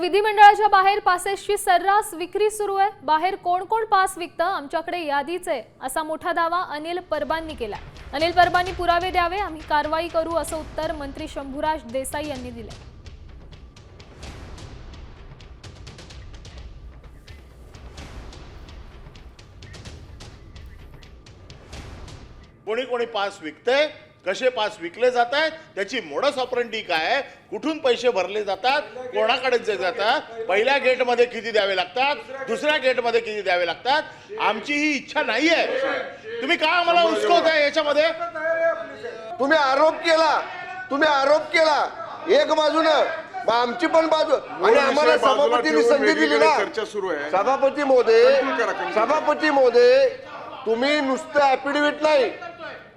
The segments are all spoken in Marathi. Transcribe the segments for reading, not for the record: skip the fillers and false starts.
विधिमंडळाच्या बाहेर पासेसची सर्रास विक्री सुरू आहे। बाहेर कोण कोण पास विकतं आमच्याकडे यादीच आहे, असा मोठा दावा अनिल परबांनी केला। अनिल परबांनी पुरावे द्यावे, आम्ही कारवाई करू, असं उत्तर मंत्री शंभूराज देसाई यांनी दिले। कोणी कोणी पास विकते, कसे पास विकले जात आहेत, त्याची मोडस ऑपरेंडी काय आहे, कुठून पैसे भरले जातात, कोणाकडे जातात, पहिल्या गेटमध्ये किती द्यावे लागतात, दुसऱ्या गेटमध्ये किती द्यावे लागतात, आमची ही इच्छा नाहीये। तुम्ही का आम्हाला उचकवताय याच्यामध्ये? तुम्ही आरोप केला एक बाजूनं, आमची पण बाजू, आणि आम्हाला सभापतींनी संधी दिली ना। सभापती महोदय तुम्ही नुसतं ऍफिडेव्हिट नाही,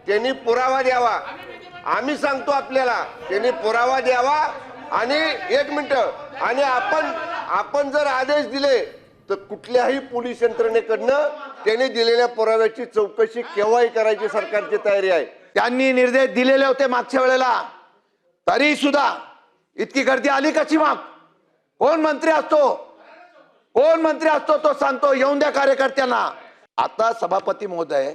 त्यांनी पुरावा द्यावा। आम्ही सांगतो आपल्याला, त्यांनी पुरावा द्यावा। आणि एक मिनिट, आणि आपण जर आदेश दिले तर कुठल्याही पोलीस यंत्रणेकडनं त्यांनी दिलेल्या पुराव्याची चौकशी केव्हाही करायची सरकारची तयारी आहे। त्यांनी निर्देश दिलेले होते मागच्या वेळेला, तरी सुद्धा इतकी गर्दी आली कशी? मग कोण मंत्री असतो तो सांगतो येऊन द्या कार्यकर्त्यांना। आता सभापती महोदय,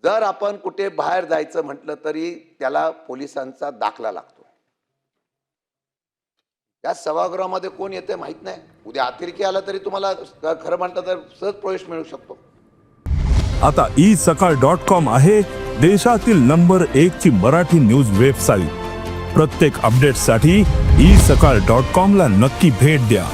जर आपण कुठे बाहेर जायचं म्हटलं तरी त्याला पोलिसांचा दाखला लागतो। त्या सभागृहामध्ये कोण येते माहित नाही, उद्या अतिरेकी आला तरी तुम्हाला खरं म्हणतं तर सहज प्रवेश मिळू शकतो। आता isakal.com आहे देशातील नंबर 1 ची मराठी न्यूज वेबसाईट। प्रत्येक अपडेटसाठी isakal.com ला नक्की भेट द्या।